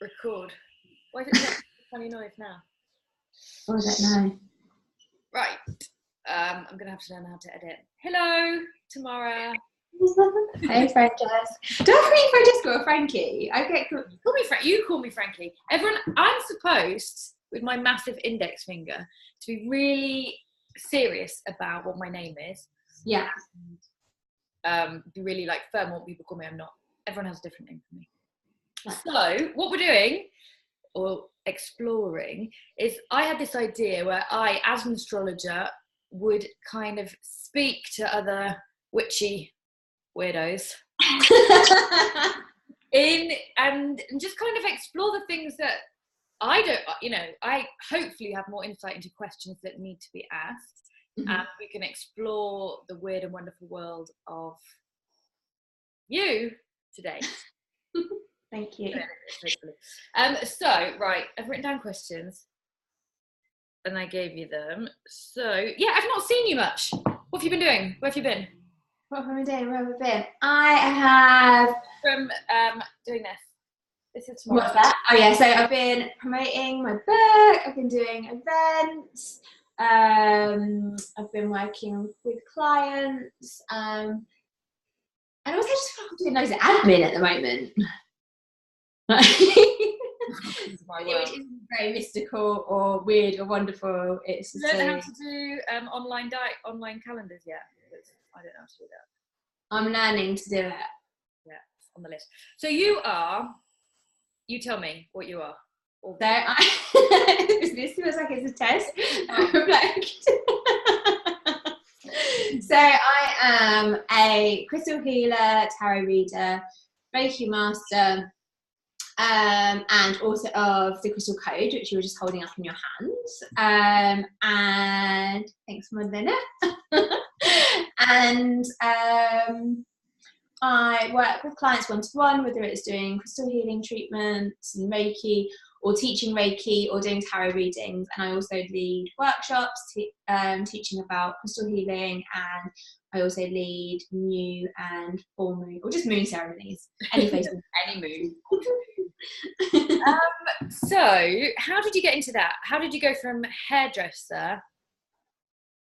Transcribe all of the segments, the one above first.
Record. Why is it making a funny noise now? Oh, I don't know. Right. I'm going to have to learn how to edit. Hello, Tamara. Hey, Francesca. Do I call you Francesca or Frankie? Okay, cool. Call me you call me Frankie. Everyone, I'm supposed, with my massive index finger, to be really serious about what my name is. Yeah. Be really like firm what people call me. I'm not. Everyone has a different name for me. So what we're doing, or exploring, is I had this idea where I, as an astrologer, would kind of speak to other witchy weirdos and just kind of explore the things that I don't, I hopefully have more insight into questions that need to be asked. Mm-hmm. And we can explore the weird and wonderful world of you today. Thank you. So, right, I've written down questions and I gave you them. So, yeah, I've not seen you much. What have you been doing? Where have you been? What have I been doing? Where have I been? I have... From doing this. This is tomorrow. What's that? Oh, yeah, so I've been promoting my book. I've been doing events. I've been working with clients. And also just feel like I'm doing loads of admin at the moment. Which isn't very mystical or weird or wonderful. It's just you don't know how to do online calendars yet. I don't know how to do that. I'm learning to do it. Yeah, it's on the list. So you tell me what you are. So this feels like it's a test. So I am a crystal healer, tarot reader, Reiki master, and also of the crystal code, which you were just holding up in your hands. And thanks, Madeleine. And I work with clients one-to-one, whether it's doing crystal healing treatments and Reiki, or teaching Reiki, or doing tarot readings. And I also lead workshops teaching about crystal healing, and I also lead new and full moon, or just moon ceremonies. Any face of any moon. So how did you get into that? How did you go from hairdresser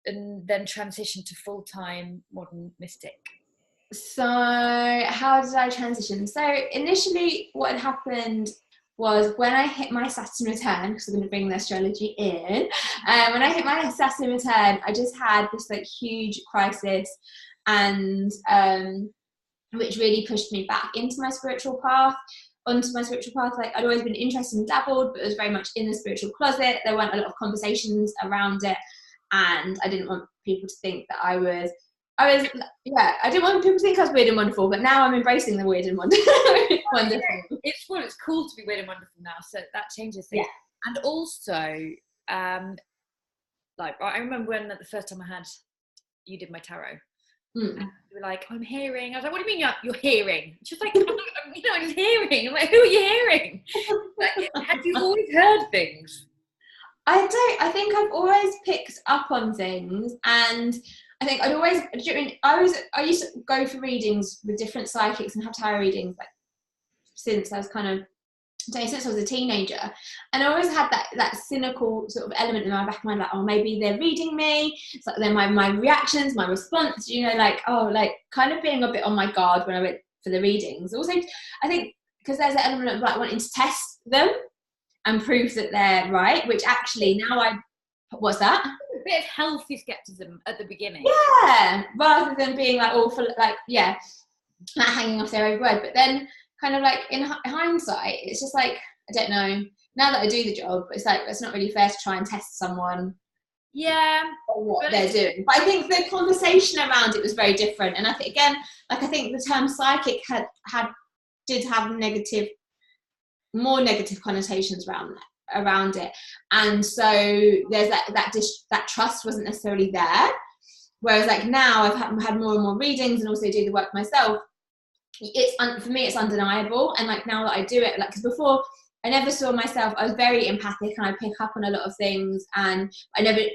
and then transition to full-time modern mystic? So how did I transition? So initially what had happened was when I hit my Saturn return, because I'm going to bring the astrology in, when I hit my Saturn return, I just had this like huge crisis, and which really pushed me back into my spiritual path. Like I'd always been interested and dabbled, but it was very much in the spiritual closet. There weren't a lot of conversations around it, and I didn't want people to think that I didn't want people to think I was weird and wonderful, but now I'm embracing the weird and wonderful. It's cool to be weird and wonderful now, so that changes things. Yeah. And also, like I remember when the first time you did my tarot. And you were like, I'm hearing. I was like, what do you mean you're hearing? She's like, I'm just hearing. I'm like, who are you hearing? Like, have you always heard things? I think I've always picked up on things, and I think I used to go for readings with different psychics and have tarot readings like since I was a teenager, and I always had that cynical sort of element in my back of my mind, like, oh, maybe they're reading me. It's like then my reactions, my response, kind of being a bit on my guard when I went for the readings. Also, I think because there's an element of like wanting to test them and prove that they're right, which actually now what's that? A bit of healthy skepticism at the beginning. Yeah, rather than being like awful, like, yeah, not hanging off their own word. But then kind of like in hindsight, it's just like, I don't know, now that I do the job, it's like, it's not really fair to try and test someone. Yeah. Or what they're doing. But I think the conversation around it was very different. And I think, again, like I think the term psychic did have more negative connotations around it, and so there's that trust wasn't necessarily there, whereas like now I've had more and more readings and also do the work myself, for me it's undeniable. And like now that I do it, like, because before I never saw myself, I was very empathic and I'd pick up on a lot of things, and I'd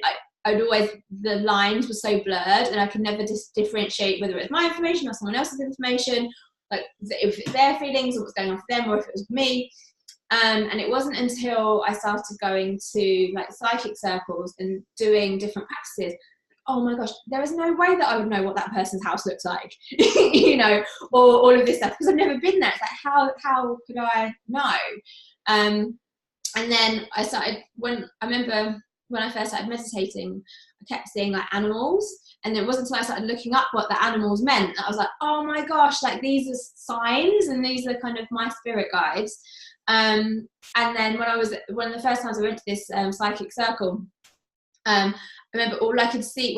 always, the lines were so blurred and I could never differentiate whether it's my information or someone else's information, like if it's their feelings or what's going on for them, or if it was me. And it wasn't until I started going to like psychic circles and doing different practices, oh my gosh, there is no way that I would know what that person's house looks like, you know, or all of this stuff, because I've never been there. It's like, how could I know? And then I started, when I first started meditating, I kept seeing like animals, and it wasn't until I started looking up what the animals meant that I was like, oh my gosh, like these are signs, and these are kind of my spirit guides. And then one of the first times I went to this psychic circle, I remember all I could see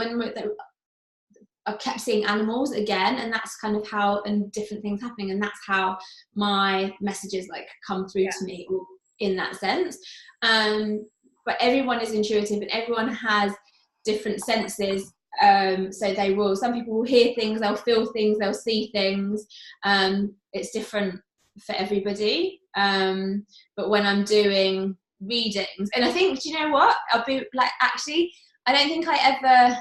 I kept seeing animals again, and that's kind of how, and different things happening, and that's how my messages like come through to me in that sense. But everyone is intuitive, and everyone has different senses. So some people will hear things, they'll feel things, they'll see things. It's different for everybody. But when I'm doing readings, and I think, do you know what? I'll be like, actually, I don't think I ever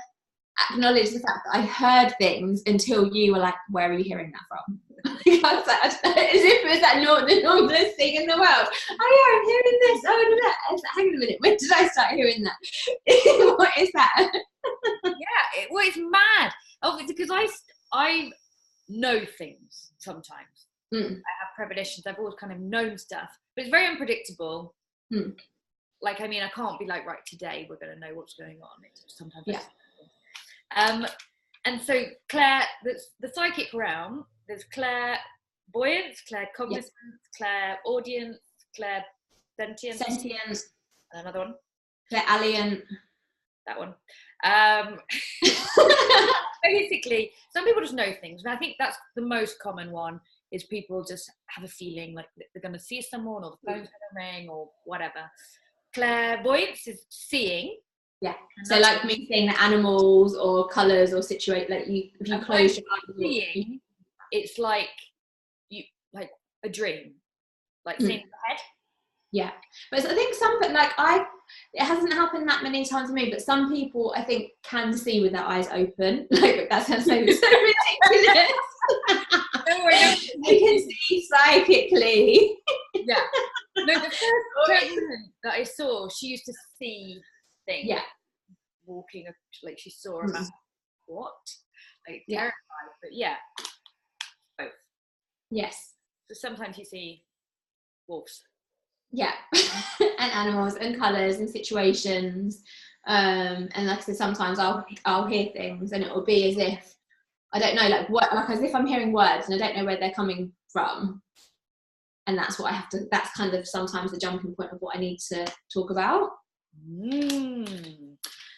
acknowledged the fact that I heard things until you were like, where are you hearing that from? I was like, as if it was the normalest thing in the world. Oh yeah, I'm hearing this. Oh, no. I was like, hang on a minute, when did I start hearing that? What is that? Yeah, it's mad. Oh, it's because I know things sometimes. I have premonitions. I've always kind of known stuff, but it's very unpredictable. Like, I mean, I can't be like, right, today we're going to know what's going on. It's sometimes. And so Claire, the psychic realm, there's clairvoyance, claircognizance, clairaudience, clairsentience, and another one. Clairalient. That one. Basically, some people just know things, and I think that's the most common one. Is people just have a feeling like they're going to see someone, or the phone's going to ring, or whatever. Clairvoyance is seeing. Yeah. So like me seeing the animals or colours or situate, like if you close your eyes. Seeing, it's like a dream, like seeing the head. Yeah, but I think something like it hasn't happened that many times to me, but some people I think can see with their eyes open. Like that sounds so ridiculous. They can see psychically. Yeah. No, the first woman that I saw, she used to see things. Yeah. Walking, like she saw a massive what? Like terrified, but yeah. Both. Yes. So sometimes you see wolves. Yeah. And animals and colours and situations. And like I said, sometimes I'll hear things and it will be as if I don't know, like as if I'm hearing words and I don't know where they're coming from. And that's what I have to, that's kind of sometimes the jumping point of what I need to talk about.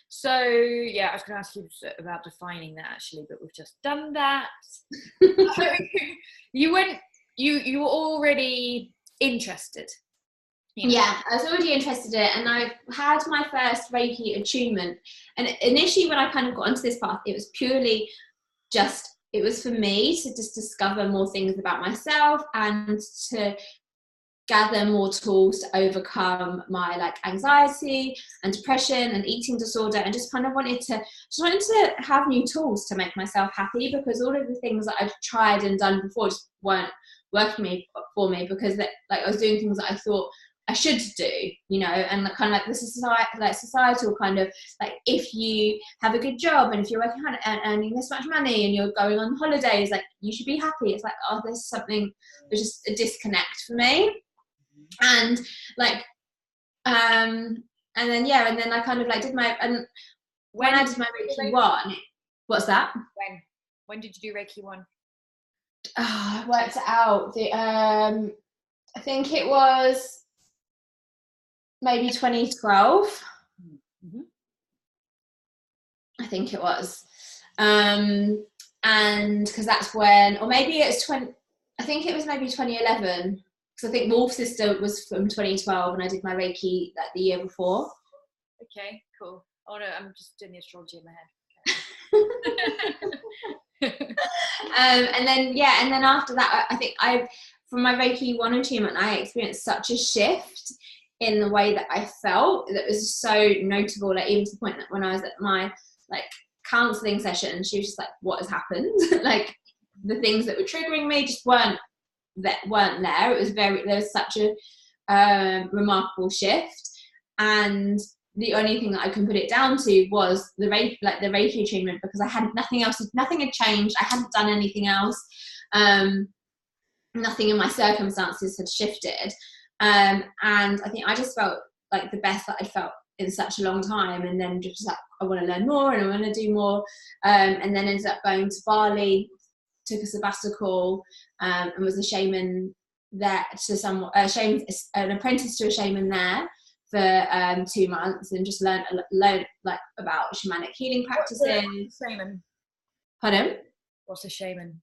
So yeah, I was going to ask you about defining that actually, but we've just done that. You were already interested. You know? Yeah, I was already interested in it, and I had my first Reiki attunement. And initially, when I kind of got onto this path, it was purely it was for me to just discover more things about myself and to gather more tools to overcome my like anxiety and depression and eating disorder, and just kind of wanted to have new tools to make myself happy, because all of the things that I've tried and done before just weren't working for me, because I was doing things that I thought I should do, you know, and kind of like this is societal kind of like, if you have a good job and if you're working hard and earning this much money and you're going on holidays, like you should be happy. It's like, oh, there's just a disconnect for me. And like and then I kind of like did my, and when I did my Reiki 1, what's that? When did you do Reiki 1? I worked it out. I think it was maybe 2012. Mm-hmm. I think it was. And because that's when, or maybe it's I think it was maybe 2011. Because I think Wolf Sister was from 2012 and I did my Reiki like the year before. Okay, cool. Oh no, I'm just doing the astrology in my head. And then after that, I think from my Reiki 1 attunement, I experienced such a shift in the way that I felt that was so notable, like even to the point that when I was at my like counselling session, she was just like, what has happened? Like the things that were triggering me just weren't there. It was there was such a remarkable shift. And the only thing that I can put it down to was the Reiki treatment, because I had nothing had changed. I hadn't done anything else. Nothing in my circumstances had shifted. And I think I just felt like the best that I'd felt in such a long time. And then just like, I want to learn more and I want to do more. And then ended up going to Bali, took a sabbatical, and was a shaman there an apprentice to a shaman there for 2 months, and just learned like about shamanic healing practices. What's a shaman? Pardon? What's a shaman?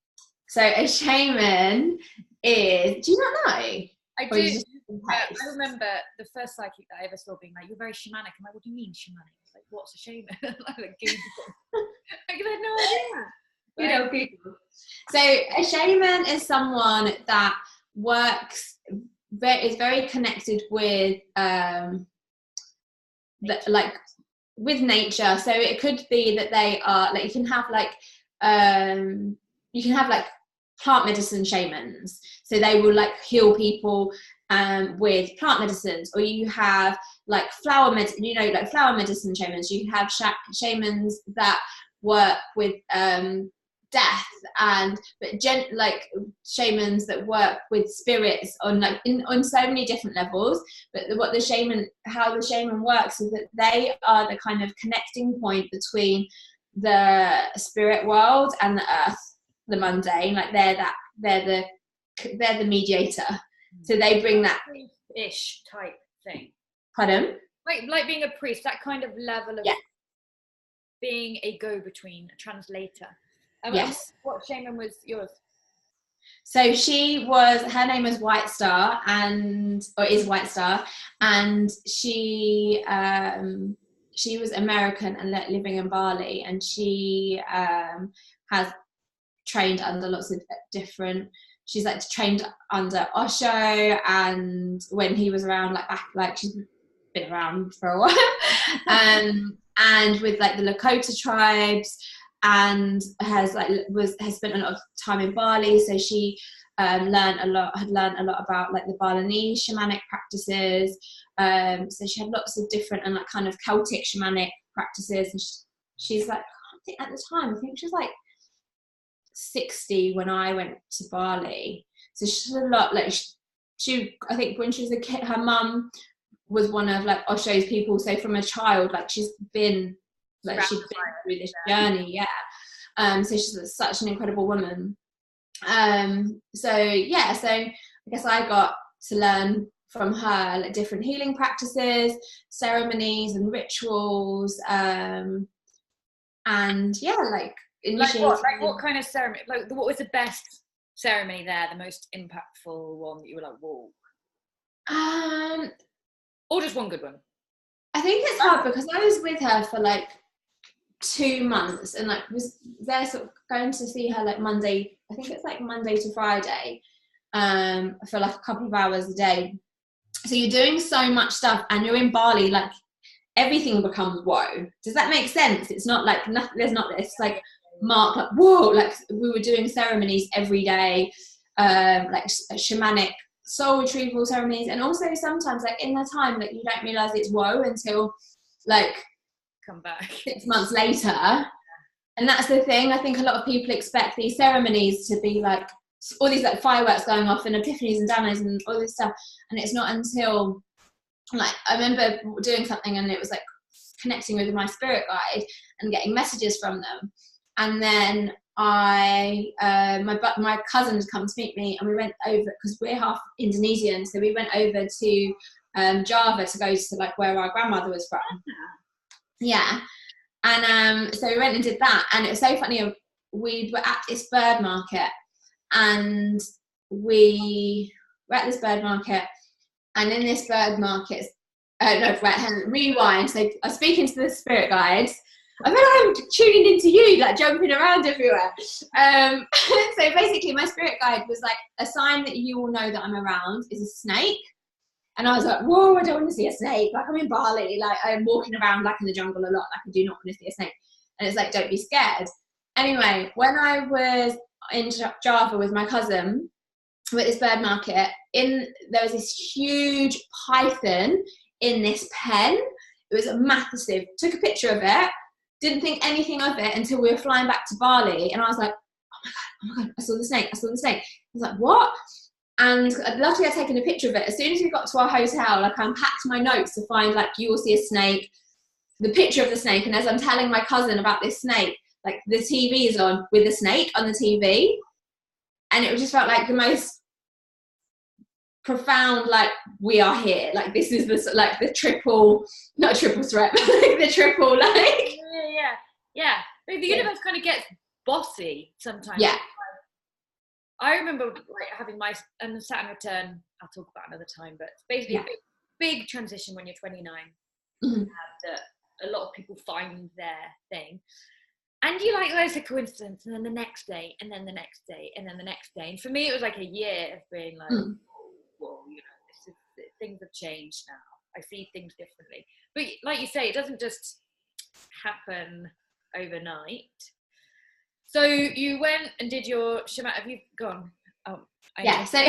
So a shaman is, do you not know? I do. I remember the first psychic that I ever saw being like, "You're very shamanic." I'm like, "What do you mean shamanic?" It's like, "What's a shaman?" Like Google. I had no idea. You know, Google. So a shaman is someone that is very connected with with nature. So it could be that they are like, you can have like plant medicine shamans. So they will like heal people with plant medicines, or you have like flower medicine, like flower medicine shamans. You have shamans that work with death, like shamans that work with spirits on so many different levels. But how the shaman works is that they are the kind of connecting point between the spirit world and the earth, the mundane. Like they're the mediator. So they bring that ish type thing. Pardon? Like being a priest, that kind of level of being a go-between, a translator. Yes. What shaman was yours? So her name was White Star, is White Star, and she was American and living in Bali, and she has trained under lots of different. She's like trained under Osho, and when he was around, she's been around for a while, and with like the Lakota tribes, and has spent a lot of time in Bali. So she had learned a lot about like the Balinese shamanic practices. So she had lots of different and like kind of Celtic shamanic practices. And she's like, I think at the time, I think she was like 60 when I went to Bali. So she's a lot like I think when she was a kid, her mum was one of like Osho's people. So from a child, like she'd been through this journey. So she's such an incredible woman. So I guess I got to learn from her like different healing practices, ceremonies and rituals, and what kind of ceremony, like what was the best ceremony there, the most impactful one that you were like, whoa? Or just one good one? I think it's hard because I was with her for like 2 months, and like was there sort of going to see her like Monday, I think it's like Monday to Friday, for like a couple of hours a day. So you're doing so much stuff, and you're in Bali, like everything becomes whoa. Does that make sense? It's not like nothing, there's not this like mark like whoa, like we were doing ceremonies every day, like shamanic soul retrieval ceremonies, and also sometimes like in the time that you don't realize it's whoa until like come back 6 months later. And that's the thing, I think a lot of people expect these ceremonies to be like all these like fireworks going off and epiphanies and downloads and all this stuff, and it's not until like I remember doing something and it was like connecting with my spirit guide and getting messages from them, and then my cousin had come to meet me, and we went over, because we're half Indonesian, so we went over to Java to go to like where our grandmother was from. And so we went and did that, and it was so funny. We were at this bird market, and we were at this bird market, and in this bird market, rewind. So I was speaking to the spirit guides. I feel like I'm tuning into you, like jumping around everywhere. So basically my spirit guide was like, a sign that you will know that I'm around is a snake. And I was like, whoa, I don't want to see a snake. Like I'm in Bali, like I'm walking around like in the jungle a lot. Like I do not want to see a snake. And it's like, don't be scared. Anyway, when I was in Java with my cousin, we're at this bird market. There was this huge python in this pen. It was massive. Took a picture of it. Didn't think anything of it until we were flying back to Bali, and I was like, oh my god, I saw the snake. I was like, what? And luckily I'd taken a picture of it. As soon as we got to our hotel, like, I unpacked my notes to find, like, you will see a snake, the picture of the snake, and as I'm telling my cousin about this snake, like, the TV is on with the snake on the TV, and it just felt like the most profound, like, we are here, like, this is the, like, the triple, not triple threat, but like the triple, like, yeah. The universe kind of gets bossy sometimes. Yeah. I remember, like, having my Saturn return. I'll talk about another time, but it's basically a big transition when you're 29, and a lot of people find their thing. And you, like, there's a coincidence, and then the next day, and then the next day, and then the next day. And for me, it was like a year of being like, whoa, you know, things have changed now. I see things differently. But like you say, it doesn't just happen overnight. So you went and did your shaman. Have you gone? So I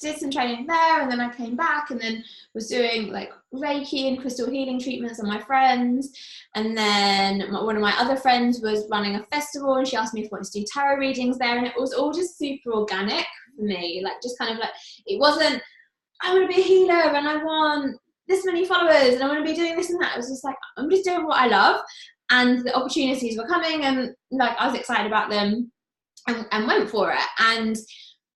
did some training there, and then I came back and then was doing, like, Reiki and crystal healing treatments on my friends, and then one of my other friends was running a festival, and she asked me if I wanted to do tarot readings there, and it was all just super organic for me, like, just kind of like, it wasn't, I want to be a healer and I want this many followers and I want to be doing this and that. It was just like, I'm just doing what I love, and the opportunities were coming, and, like, I was excited about them. And went for it, and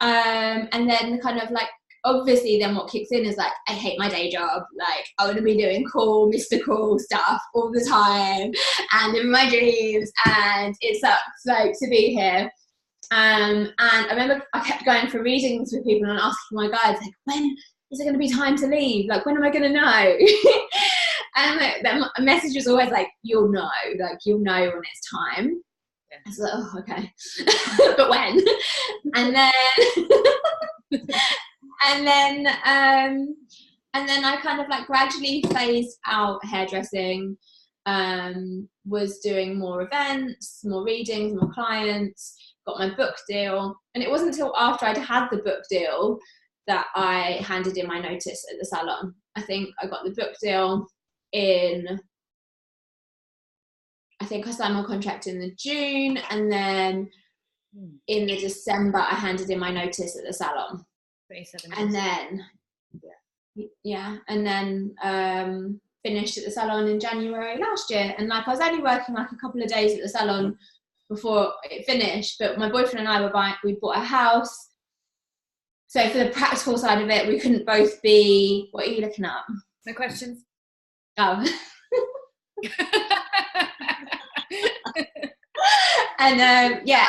then kind of, like, obviously then what kicks in is, like, I hate my day job, like, I want to be doing cool mystical stuff all the time and in my dreams, and it sucks, like, to be here. And I remember I kept going for readings with people and asking my guides, like, when is it going to be time to leave, like, when am I going to know? And, like, the message was always like, you'll know when it's time. I was like, oh, okay. But when? And then I kind of, like, gradually phased out hairdressing, was doing more events, more readings, more clients, got my book deal. And it wasn't until after I'd had the book deal that I handed in my notice at the salon. I think I got the book deal I think I signed my contract in the June, and then in the December I handed in my notice at the salon. 2017. And then finished at the salon in January last year. And, like, I was only working, like, a couple of days at the salon before it finished, but my boyfriend and I we bought a house. So for the practical side of it, we couldn't both be, what are you looking at? No questions. Oh. And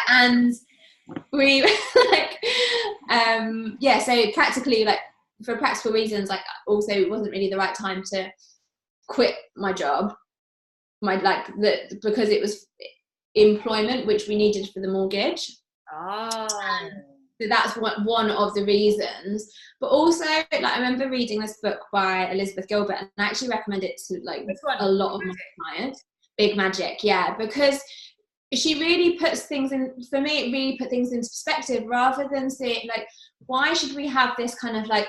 and we so practically, like, for practical reasons, like, also it wasn't really the right time to quit my job, because it was employment which we needed for the mortgage. So that's one of the reasons. But also, like, I remember reading this book by Elizabeth Gilbert, and I actually recommend it to, like, a lot of my clients. Big Magic, yeah, because she really puts things in, for me, it really put things into perspective, rather than saying, like, why should we have this kind of, like,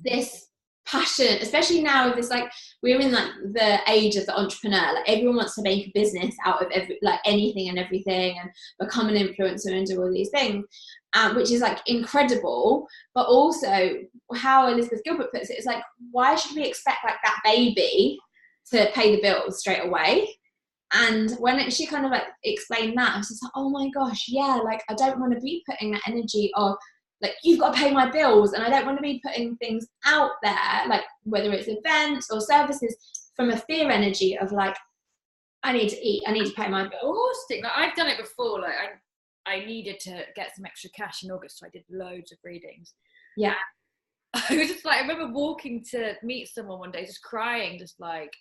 this passion, especially now with this, like, we're in, like, the age of the entrepreneur, like, everyone wants to make a business out of anything and everything, and become an influencer and do all these things, which is, like, incredible. But also, how Elizabeth Gilbert puts it is, like, why should we expect, like, that baby to pay the bills straight away? And when she kind of, like, explained that, I was just like, oh my gosh, yeah, like, I don't want to be putting that energy of, like, you've got to pay my bills, and I don't want to be putting things out there, like, whether it's events or services, from a fear energy of, like, I need to eat, I need to pay my bills. Like, I've done it before, like, I needed to get some extra cash in August, so I did loads of readings. Yeah. I was just like, I remember walking to meet someone one day, just crying, just like,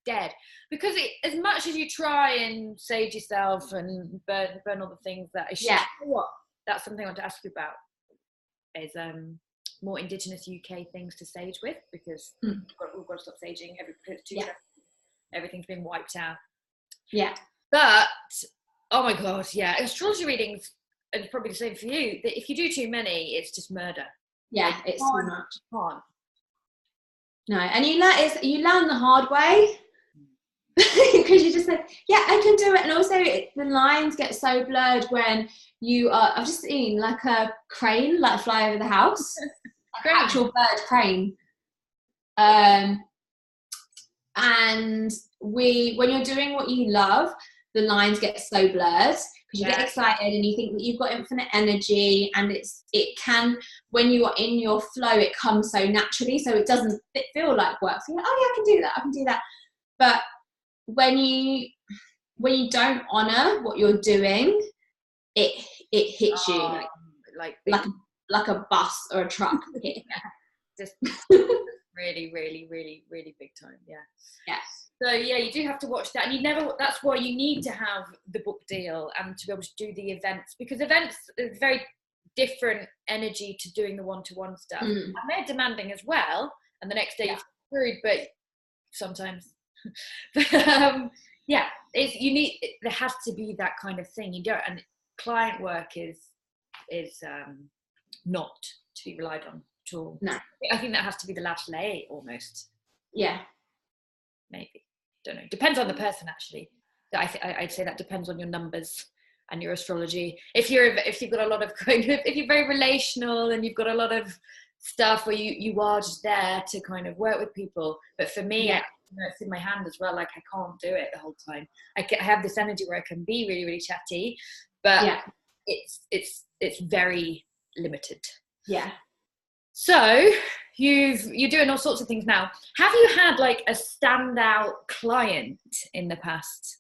dead. Because as much as you try and sage yourself and burn all the things that I should, you know what? That's something I want to ask you about, is more Indigenous UK things to sage with, because we've got to stop saging. Everything's been wiped out. Yeah. But, oh my God, yeah, astrology readings, and probably the same for you, that if you do too many, it's just murder. Yeah, it's too much. Can't. No, and you learn the hard way. Because you're just like, yeah, I can do it. And also the lines get so blurred when I've just seen like a crane like fly over the house, like actual bird crane. And when you're doing what you love, the lines get so blurred because you get excited and you think that you've got infinite energy, and it can, when you are in your flow, it comes so naturally, so it doesn't feel like work. So you're like, oh yeah, I can do that. But when you don't honor what you're doing, it hits you like a bus or a truck hit. Just really, really, really, really big time. Yeah. So yeah, you do have to watch that, and that's why you need to have the book deal and to be able to do the events, because events is very different energy to doing the one-to-one stuff, and they're demanding as well. And the next day you're screwed, but sometimes. Yeah, there has to be that kind of thing. You don't, and client work is not to be relied on at all. No, I think that has to be the last layer almost. Yeah, maybe, don't know. Depends on the person actually. I'd say that depends on your numbers and your astrology. If you've got a lot of if you're very relational and you've got a lot of stuff where you are just there to kind of work with people. But for me, it's in my hand as well. Like I can't do it the whole time. I have this energy where I can be really, really chatty, but it's very limited. Yeah. So you're doing all sorts of things now. Have you had like a standout client in the past,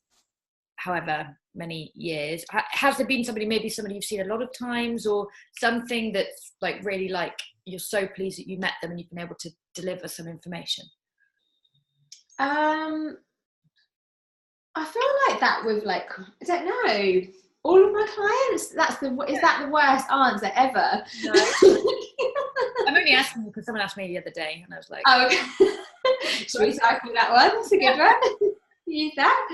however many years? Has there been somebody you've seen a lot of times, or something that's like really like you're so pleased that you met them and you've been able to deliver some information? I feel like that with like, I don't know, all of my clients, is that the worst answer ever? No. I'm only asking because someone asked me the other day and I was like, oh, okay. Should we cycle that one? That's a good one. Use that.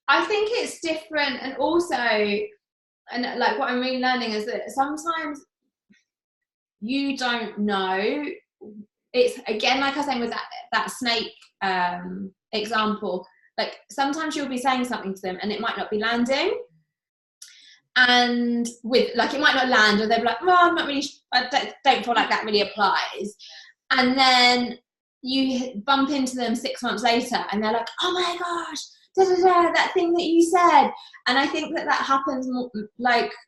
I think it's different, and also, and like what I'm really learning is that sometimes you don't know. It's again, like I was saying with that snake example, like sometimes you'll be saying something to them and it might not be landing, and with like it might not land, or they'll be like, well, I'm not really, I don't feel like that really applies, and then you bump into them 6 months later and they're like, oh my gosh, that thing that you said. And I think that happens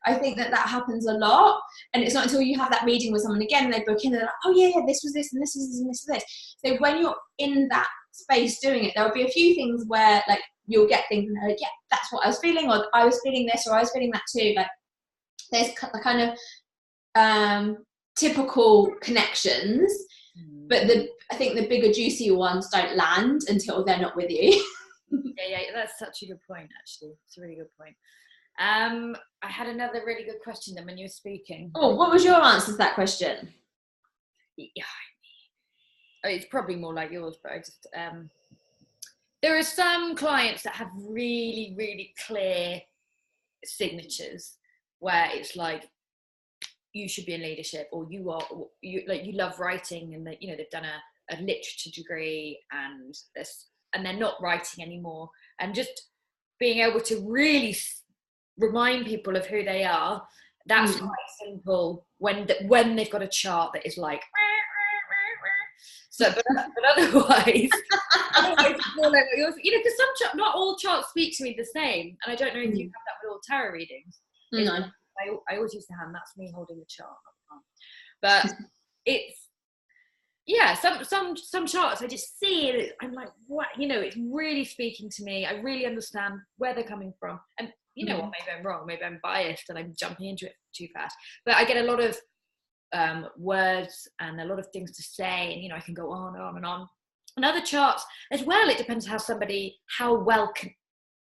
I think that happens a lot, and it's not until you have that reading with someone again and they book in and they're like, oh yeah, this was this and this was this and this was this. So when you're in that space doing it, there'll be a few things where like you'll get things and they're like, yeah, that's what I was feeling, or I was feeling this, or I was feeling that too. Like there's kind of typical connections, but I think the bigger juicier ones don't land until they're not with you. Yeah, that's such a good point, actually. It's a really good point. I had another really good question then when you were speaking. Oh, what was your answer to that question? Yeah, it's probably more like yours, but I just there are some clients that have really, really clear signatures where it's like you should be in leadership, or you love writing, and that they've done a literature degree and they're not writing anymore, and just being able to really remind people of who they are. That's quite simple when they've got a chart that is like so, but otherwise it's more like because not all charts speak to me the same, and I don't know if you have that with all tarot readings. No. I always use the hand. That's me holding the chart, but it's some charts I just see it. I'm like, what? It's really speaking to me. I really understand where they're coming from, and maybe I'm wrong. Maybe I'm biased and I'm jumping into it too fast. But I get a lot of words and a lot of things to say, and I can go on and on and on. And other charts as well. It depends how well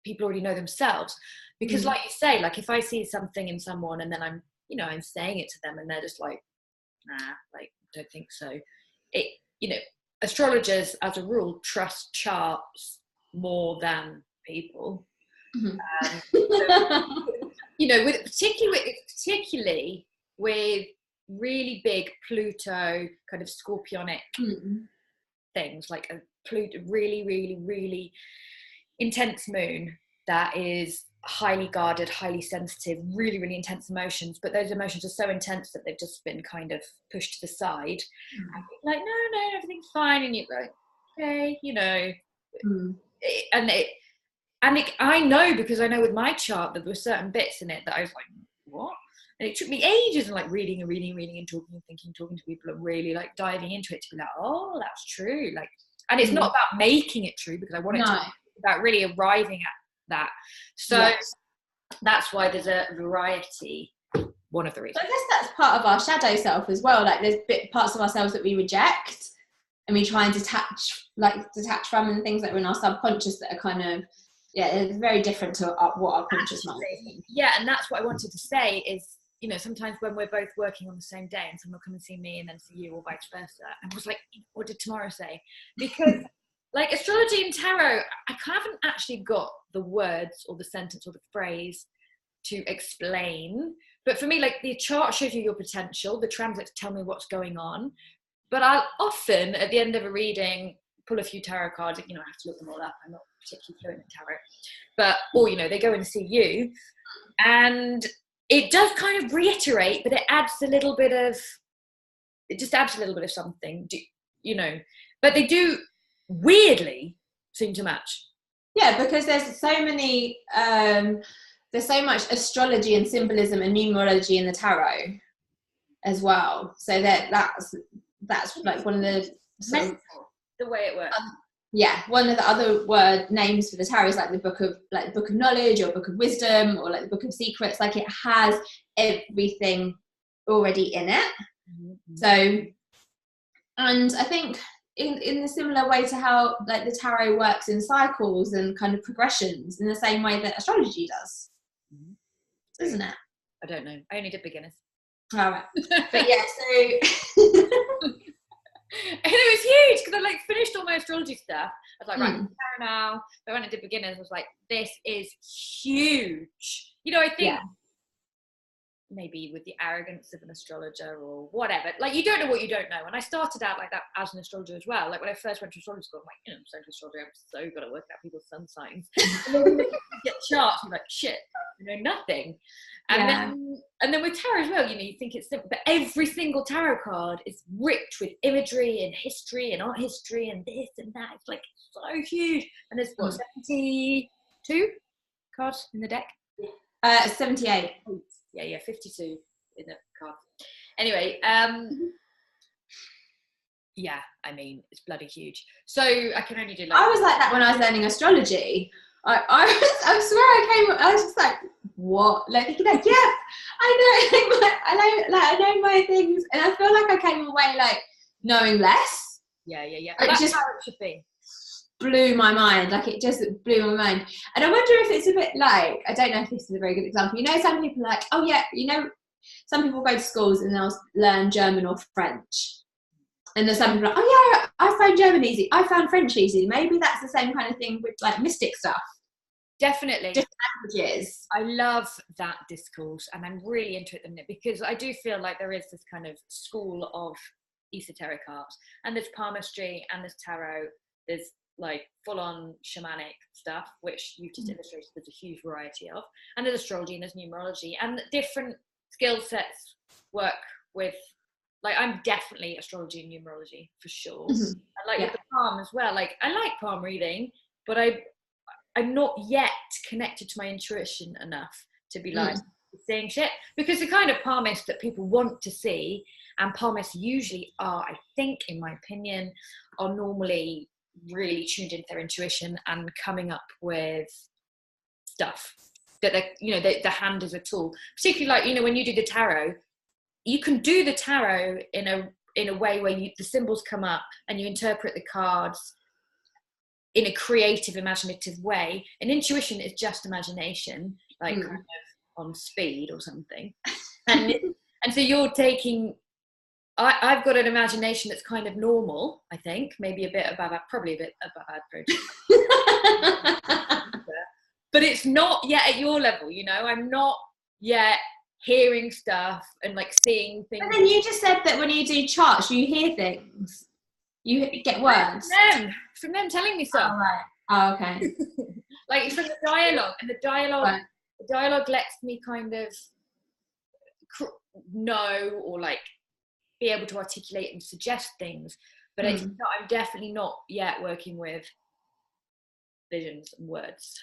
people already know themselves. Because like you say, like if I see something in someone and then I'm saying it to them and they're just like, nah, like, don't think so. Astrologers as a rule trust charts more than people. Mhm. You know, particularly with really big Pluto kind of scorpionic things, like a Pluto, really, really, really intense moon that is highly guarded, highly sensitive, really, really intense emotions, but those emotions are so intense that they've just been kind of pushed to the side. Like, no, everything's fine, and you're like, okay, you know. I know, because I know with my chart that there were certain bits in it that I was like, what? And it took me ages of like reading and talking and thinking, talking to people and really like diving into it to be like, oh, that's true. Like, and it's not about making it true, because I want it to be about really arriving at that. So that's why there's a variety. One of the reasons. So I guess that's part of our shadow self as well. Like, there's parts of ourselves that we reject and we try and detach from, and things that are in our subconscious that are kind of, it's very different to what our conscious mind is. Yeah, and that's what I wanted to say is, you know, sometimes when we're both working on the same day and someone will come and see me and then see you, or vice versa, and I was like, what did Tamara say? Because like astrology and tarot, I haven't actually got the words or the sentence or the phrase to explain. But for me, like, the chart shows you your potential, the transits tell me what's going on. But I'll often, at the end of a reading, pull a few tarot cards. You know, I have to look them all up. I'm not particularly fluent in tarot. But, or, you know, they go and see you. And it does kind of reiterate, but it adds a little bit of something, you know. But they do weirdly seem to match. Yeah, because there's so many, there's so much astrology and symbolism and numerology in the tarot as well. So that's like one of the the way it works. One of the other names for the tarot is like the book of knowledge, or book of wisdom, or like the book of secrets. Like, it has everything already in it. So, and I think in a similar way to how like the tarot works in cycles and kind of progressions, in the same way that astrology does, isn't it? I don't know. I only did beginners. All right. But yeah, so and it was huge, because I like finished all my astrology stuff. I was like, right, tarot now. But when I did beginners, I was like, this is huge. You know, I think maybe with the arrogance of an astrologer or whatever, like, you don't know what you don't know. And I started out like that as an astrologer as well. Like, when I first went to astrology school, I'm like, you know, I'm so astrologer, I'm so got to work out people's sun signs. And then you get charts, you're like, shit, you know nothing. And then with tarot as well, you know, you think it's simple, but every single tarot card is rich with imagery and history and art history and this and that. It's like so huge. And there's what, 72 cards in the deck? 78. Yeah, 52 in the card. Anyway, yeah, I mean, it's bloody huge. So I can only do like... I was like that when I was learning astrology. I swear I was just like, what? Like, you know, yeah, I know my things, and I feel like I came away like knowing less. Yeah. It just how it should be. Blew my mind. Like, it just blew my mind. And I wonder if it's a bit like, I don't know if this is a very good example. You know, some people are like, oh yeah, you know, some people go to schools and they'll learn German or French. And there's some people like, oh yeah, I found German easy. I found French easy. Maybe that's the same kind of thing with like mystic stuff. Definitely. Different languages. I love that discourse, and I'm really into it, because I do feel like there is this kind of school of esoteric art, and there's palmistry, and there's tarot, there's like full-on shamanic stuff, which you've just illustrated there's a huge variety of, and there's astrology and there's numerology, and different skill sets work with, like, I'm definitely astrology and numerology for sure. And like with the palm as well, like I like palm reading, but I'm not yet connected to my intuition enough to be like seeing shit, because the kind of palmist that people want to see, and palmists usually are, I think, in my opinion, are normally really tuned into their intuition and coming up with stuff that they, you know, the hand is a tool. Particularly like, you know, when you do the tarot, you can do the tarot in a way where the symbols come up and you interpret the cards in a creative, imaginative way. And intuition is just imagination, like kind of on speed or something. And so you're taking, I've got an imagination that's kind of normal, I think, maybe a bit above, probably a bit above average. but it's not yet at your level, you know. I'm not yet hearing stuff and like seeing things. But then you just said that when you do charts, you hear things. You get words. From them telling me stuff. Oh, right. Oh, okay. Like from the dialogue, and the dialogue lets me kind of know or like be able to articulate and suggest things, but it's not, I'm definitely not yet working with visions and words.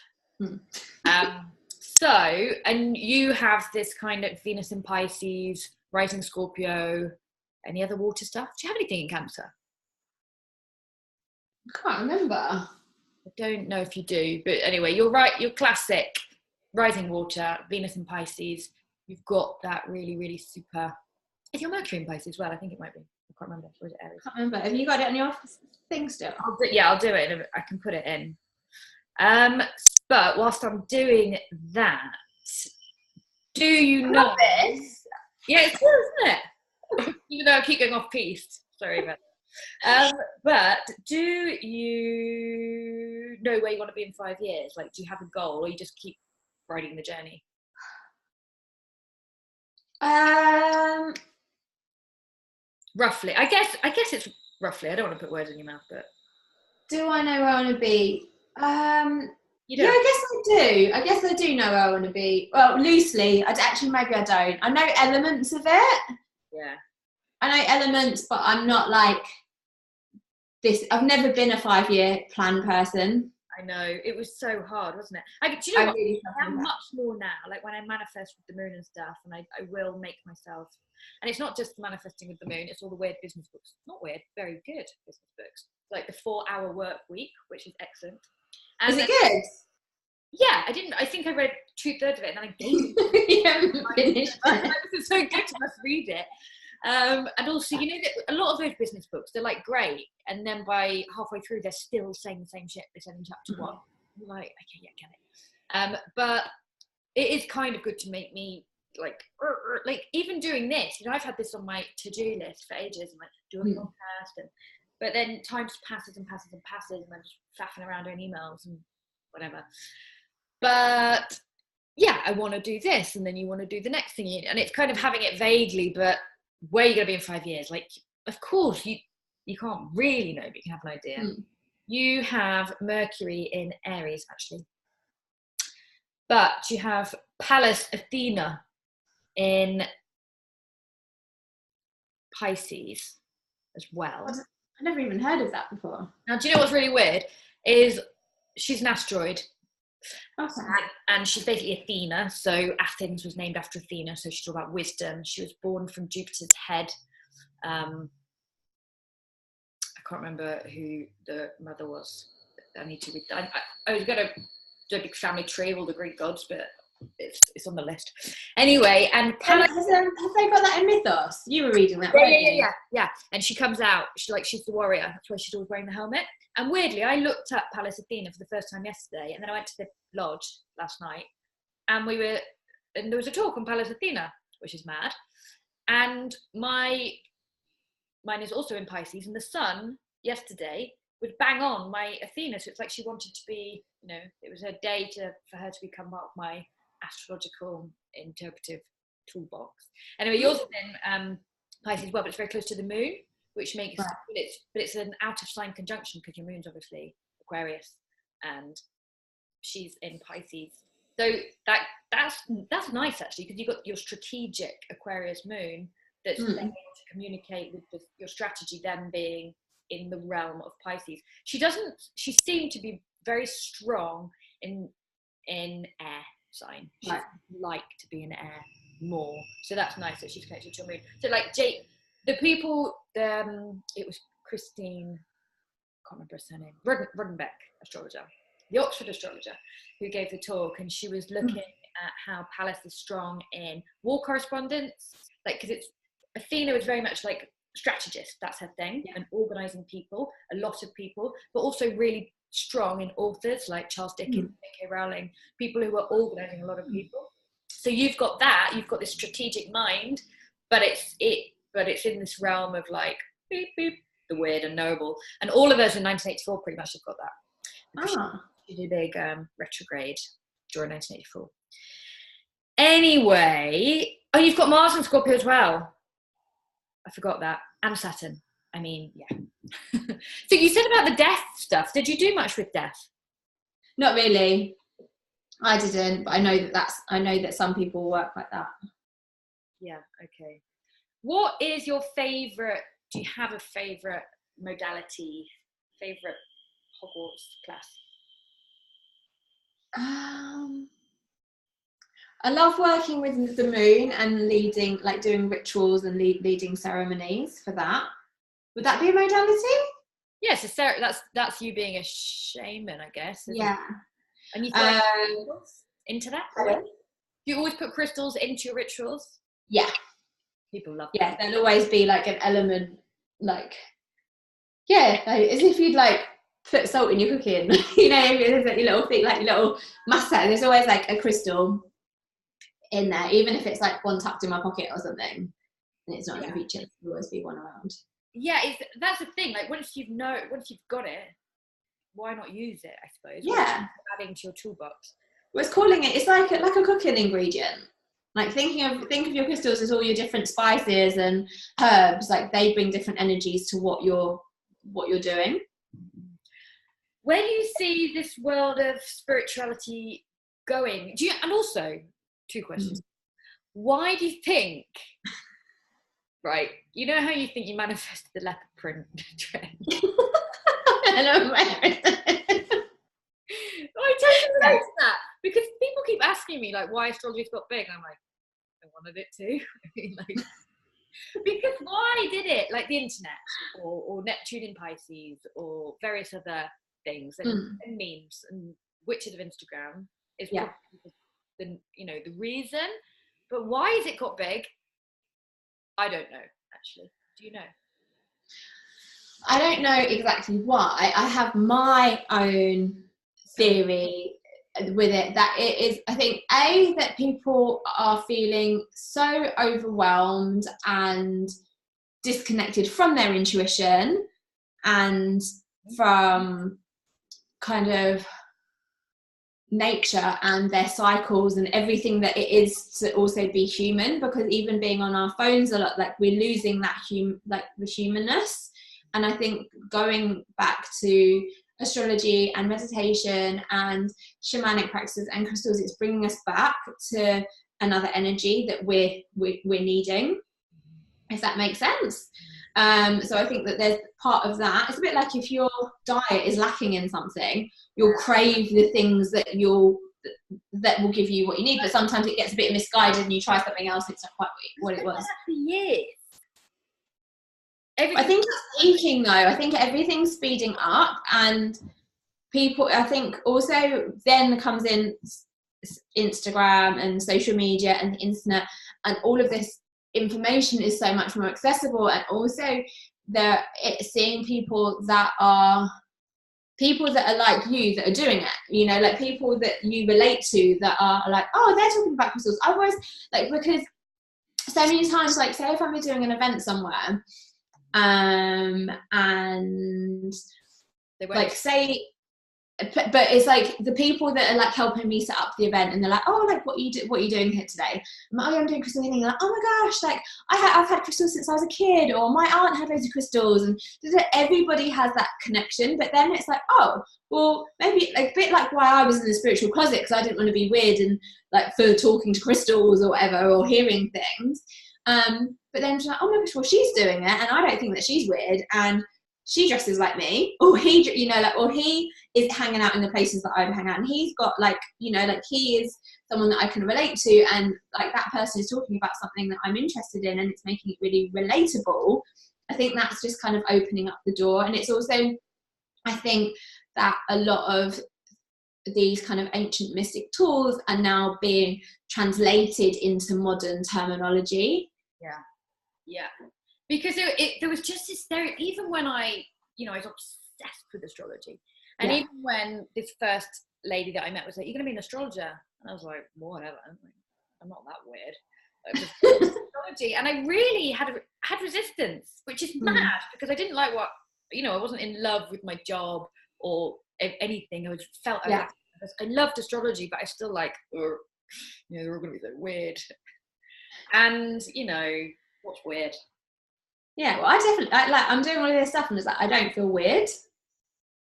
So, and you have this kind of Venus in Pisces, rising Scorpio, any other water stuff? Do you have anything in Cancer? I can't remember. I don't know if you do, but anyway, you're right. You're classic rising water, Venus in Pisces. You've got that really, really super. Is your Mercury in Pisces as well? I think it might be. I can't remember. Or is it Aries? I can't remember. Have you got it on your thing still? I'll do it. I can put it in. But whilst I'm doing that, do you know this? Yeah, it's cool, isn't it? Even though I keep going off piece. Sorry about that. But do you know where you want to be in 5 years? Like, do you have a goal, or you just keep riding the journey? Roughly. I guess it's roughly. I don't want to put words in your mouth, but do I know where I want to be? You don't. Yeah, I guess I do know where I want to be. Well, loosely. Maybe I don't. I know elements of it. Yeah. I know elements, but I'm not like this. I've never been a 5-year plan person. I know. It was so hard, wasn't it? Do you know what? Really I'm much more now. Like when I manifest with the moon and stuff, and I will make myself. And it's not just manifesting with the moon, it's all the weird business books. Not weird, very good business books. Like the 4-hour work week, which is excellent. And is it good? Yeah, I think I read 2/3 of it, and then I gave it. You haven't finished it. It's so good to must read it. And also, you know, that a lot of those business books, they're like great, and then by halfway through, they're still saying the same shit they said in chapter 1. I'm like, okay, yeah, get it. But it is kind of good to make me like even doing this. You know, I've had this on my to-do list for ages. I'm like, do a podcast, but then time passes and passes and passes, and I'm just faffing around doing emails and whatever. But yeah, I want to do this, and then you want to do the next thing, and it's kind of having it vaguely, but where are you going to be in 5 years? Like, of course, you can't really know, but you can have an idea. You have Mercury in Aries, actually. But you have Pallas Athena in Pisces as well. I never even heard of that before. Now, do you know what's really weird? Is she's an asteroid. Okay. And she's basically Athena, so Athens was named after Athena, so she's all about wisdom. She was born from Jupiter's head. I can't remember who the mother was. I need to read that. I was going to do a big family tree of all the Greek gods, but it's on the list. Anyway, and have they got that in Mythos? You were reading that, weren't you? Yeah. And she comes out, she's the warrior. That's why she's always wearing the helmet. And weirdly, I looked up Pallas Athena for the first time yesterday, and then I went to the lodge last night, and there was a talk on Pallas Athena, which is mad. And mine is also in Pisces, and the sun yesterday was bang on my Athena, so it's like she wanted to be, you know, it was her day for her to become part of my astrological interpretive toolbox. Anyway, yours is in Pisces as well, but it's very close to the moon, which makes it's an out of sign conjunction because your moon's obviously Aquarius and she's in Pisces. So that's nice actually, because you've got your strategic Aquarius moon that's able to communicate with your strategy then being in the realm of Pisces. She seemed to be very strong in air sign. She'd like to be in air more. So that's nice that she's connected to your moon. So like the people, it was Christine, I can't remember her surname, Rudenbeck astrologer, the Oxford astrologer, who gave the talk, and she was looking at how Pallas is strong in war correspondence, like because it's Athena is very much like strategist, that's her thing, and organizing people, a lot of people, but also really strong in authors like Charles Dickens, J.K. Rowling, people who are organizing a lot of people. So you've got this strategic mind, but it's in this realm of like beep beep, the weird and knowable. And all of us in 1984 pretty much have got that. She did a big retrograde during 1984. Anyway, oh, you've got Mars and Scorpio as well. I forgot that. And Saturn. I mean, yeah. So you said about the death stuff. Did you do much with death? Not really. I didn't, but I know that some people work like that. Yeah, okay. What is your favourite, do you have a favourite modality, favourite Hogwarts class? I love working with the moon and leading, like doing rituals and leading ceremonies for that. Would that be a modality? Yes, yeah, so that's you being a shaman, I guess. Yeah. And you throw crystals into that? Pardon? Do you always put crystals into your rituals? Yeah. People love that. There'll always be like an element, like, yeah, like, as if you'd like put salt in your cooking. You know, there's like your little thing, like your little mustard. There's always like a crystal in there, even if it's like one tucked in my pocket or something, and it's not in the feature. There'll always be one around. Yeah, that's the thing. Like once you've got it, why not use it? I suppose. Yeah. Adding to your toolbox. Well, it's like a cooking ingredient. Like think of your crystals as all your different spices and herbs. Like they bring different energies to what you're doing. Where do you see this world of spirituality going? And also, 2 questions. Why do you think, right, you know how you think you manifested the leopard print trend? I know. I totally relate to that, because people keep asking me like why astrology's got big, and I'm like, I wanted it to. I mean, like, because why did it? Like the internet or Neptune in Pisces or various other things and memes and witches of Instagram is probably the reason. But why has it got big? I don't know, actually. Do you know? I don't know exactly why. I have my own theory with it, that it is, I think, that people are feeling so overwhelmed and disconnected from their intuition and from kind of nature and their cycles and everything that it is to also be human, because even being on our phones a lot, like we're losing that the humanness. And I think going back to astrology and meditation and shamanic practices and crystals, it's bringing us back to another energy that we're needing, if that makes sense. So I think that there's part of that. It's a bit like if your diet is lacking in something, you'll crave the things that will give you what you need, but sometimes it gets a bit misguided and you try something else, it's not quite what it was. I think it's peaking though. I think everything's speeding up, and people, I think also then comes in Instagram and social media and the internet, and all of this information is so much more accessible, and also seeing people that are like you that are doing it, you know, like people that you relate to that are like, oh, they're talking about crystals. I've always like, because so many times, like say if I'm doing an event somewhere, and like say, but it's like the people that are like helping me set up the event, and they're like, oh, like what are you doing here today? I'm like, oh, I'm doing crystal healing. Like, oh my gosh, like I've had crystals since I was a kid, or my aunt had loads of crystals, and everybody has that connection. But then it's like, oh, well, maybe like, a bit like why I was in the spiritual closet, because I didn't want to be weird and like for talking to crystals or whatever, or hearing things. But then she's like, oh my gosh, well, she's doing it, and I don't think that she's weird, and she dresses like me, or he, you know, like, or he is hanging out in the places that I would hang out, and he's got like, you know, like he is someone that I can relate to, and like that person is talking about something that I'm interested in, and it's making it really relatable. I think that's just kind of opening up the door. And it's also, I think that a lot of these kind of ancient mystic tools are now being translated into modern terminology. Yeah, because there was just this there, even when I was obsessed with astrology, and even when this first lady that I met was like, you're gonna be an astrologer, and I was like, whatever, I'm not that weird. Astrology, and I really had resistance, which is mad, because I didn't like I wasn't in love with my job or anything. I felt I was I loved astrology, but I still like, you know, they're all going to be so weird. And, you know, what's weird? Yeah, well, I definitely, I'm doing all of this stuff and it's like, I don't feel weird.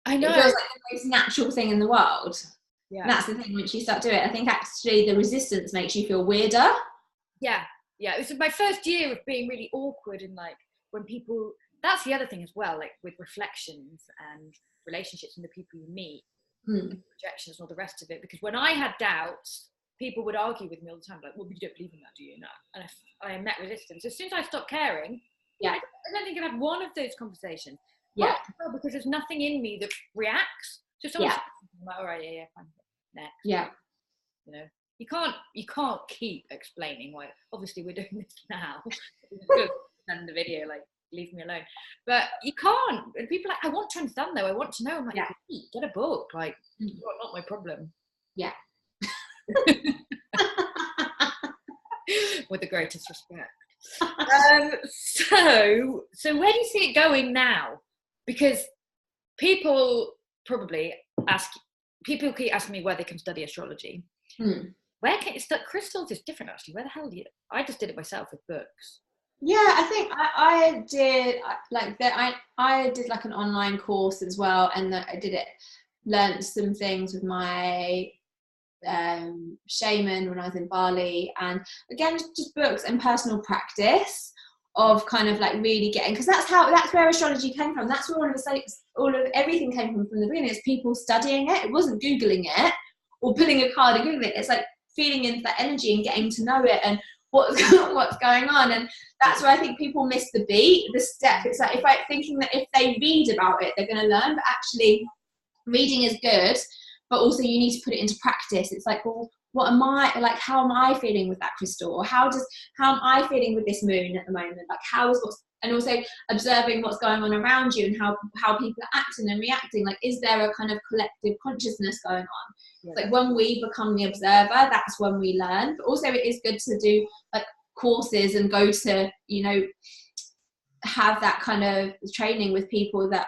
I know. It feels like the most natural thing in the world. Yeah. And that's the thing, once you start doing it, I think actually the resistance makes you feel weirder. Yeah. It was my first year of being really awkward, and like when people, that's the other thing as well, like with reflections and relationships and the people you meet, projections and all the rest of it. Because when I had doubts, people would argue with me all the time, like, well, you don't believe in that, do you? No. And I met resistance. As soon as I stopped caring, I don't think I've had one of those conversations. Yeah. Well, because there's nothing in me that reacts. So if someone says, I'm like, all right, yeah, fine. Next. Yeah. You know, you can't keep explaining why. Obviously, we're doing this now. Send the video, like, leave me alone. But you can't. And people are like, I want to understand though. I want to know. I'm like, get a book. Like, not my problem. Yeah. With the greatest respect. So where do you see it going now? Because people probably people keep asking me where they can study astrology. Where can you study? Crystals is different, actually. Where the hell do you? I just did it myself with books. Yeah, I think I did like that. I did like an online course as well, and I did it. Learned some things with my shaman when I was in Bali, and again just books and personal practice of kind of like really getting, because that's where astrology came from. That's where all of everything came from the beginning. It's people studying it. It wasn't Googling it or putting a card and Googling it. It's like feeling into that energy and getting to know it and what's going on. And that's where I think people miss the beat, the step. It's like thinking that if they read about it they're going to learn, but actually reading is good, but also you need to put it into practice. It's like, well, what am I like? How am I feeling with that crystal? Or how am I feeling with this moon at the moment? Like, and also observing what's going on around you and how people are acting and reacting. Like, is there a kind of collective consciousness going on? Yeah. Like when we become the observer, that's when we learn. But also it is good to do like courses and go to, you know, have that kind of training with people that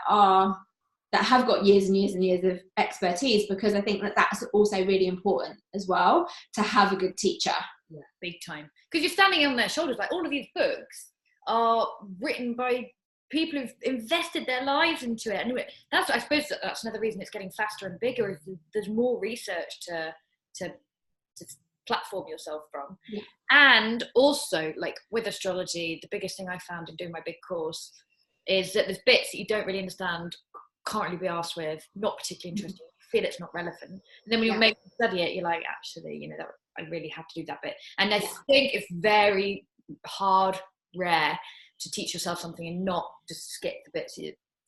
have got years and years and years of expertise, because I think that's also really important as well, to have a good teacher. Yeah, big time. Because you're standing on their shoulders. Like, all of these books are written by people who've invested their lives into it. And I suppose that's another reason it's getting faster and bigger, is there's more research to platform yourself from. Yeah. And also, like with astrology, the biggest thing I found in doing my big course is that there's bits that you don't really understand, can't really be asked with, not particularly interesting, feel it's not relevant. And then when you make them study it, you're like, actually, you know, that I really have to do that bit. And I think it's very rare to teach yourself something and not just skip the bits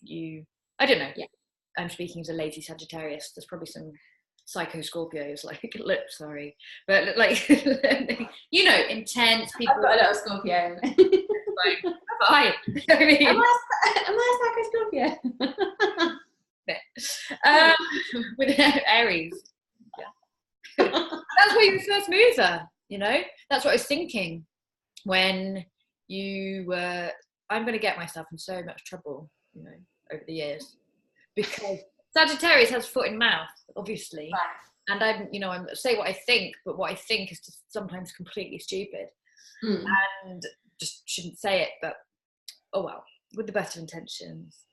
you I don't know. Yeah. I'm speaking as a lazy Sagittarius. There's probably some psycho Scorpios, like, look, sorry, but like, you know, intense people. I've got a little Scorpio. Fine. I mean, am I a psycho Scorpio? With Aries. Yeah. That's why you're a first mover, you know? That's what I was thinking when you were, I'm going to get myself in so much trouble, you know, over the years, because Sagittarius has foot in mouth, obviously. Right. And I'm say what I think, but what I think is just sometimes completely stupid. And just shouldn't say it, but oh well, with the best of intentions.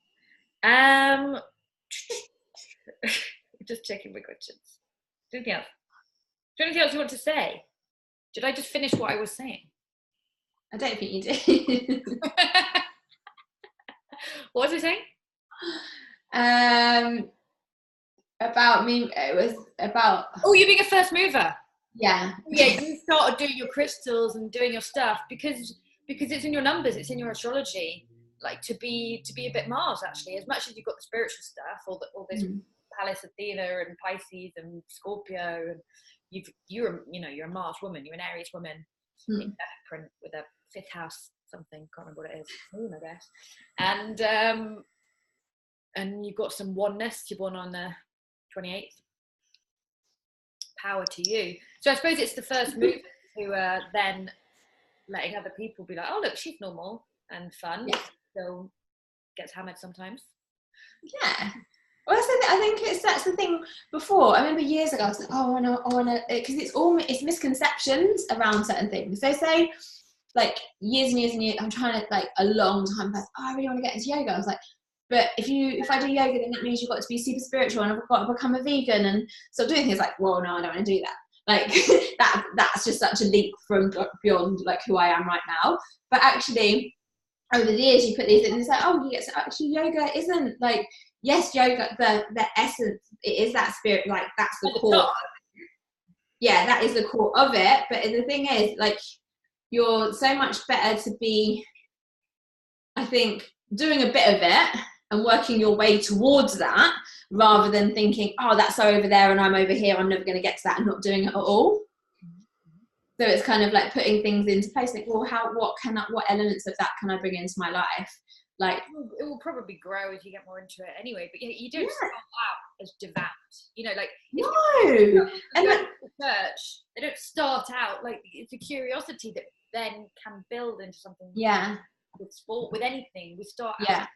Just checking my questions. Anything else? Is there anything else you want to say? Did I just finish what I was saying? I don't think you did. What was I saying? About me, it was about... Oh, you being a first mover. Yeah. Yeah, you started doing your crystals and doing your stuff because it's in your numbers, it's in your astrology, like to be a bit Mars, actually, as much as you've got the spiritual stuff, all this Palace Athena and Pisces and Scorpio, and you're a Mars woman, you're an Aries woman, print with a fifth house something, can't remember what it is, moon, I guess, and you've got some oneness. You're born on the 28th. Power to you. So I suppose it's the first move to then letting other people be like, oh look, she's normal and fun. Yeah. Still gets hammered sometimes. Yeah. Well, I think that's the thing. Before, I remember years ago, I was like, oh, I wanna, because it's misconceptions around certain things. So say, like years and years and years, I'm trying to, like a long time past, oh, I really want to get into yoga. I was like, but if I do yoga, then that means you've got to be super spiritual, and I've got to become a vegan and stop doing things. Like, well, no, I don't want to do that. Like that's just such a leap from beyond like who I am right now. But actually, over the years, you put these in, and it's like, oh, yes, actually, yoga isn't like, yes, yoga, the essence, it is that spirit, like that's the core. Yeah, that is the core of it. But the thing is, like, you're so much better to be, I think, doing a bit of it and working your way towards that, rather than thinking, oh, that's over there and I'm over here, I'm never going to get to that, and not doing it at all. So it's kind of like putting things into place, like, well, what elements of that can I bring into my life? Like, it will probably grow as you get more into it anyway, but you don't start out as devout, you know, like, no, and like the church, they don't start out like, it's a curiosity that then can build into something. With sport, with anything, we start out at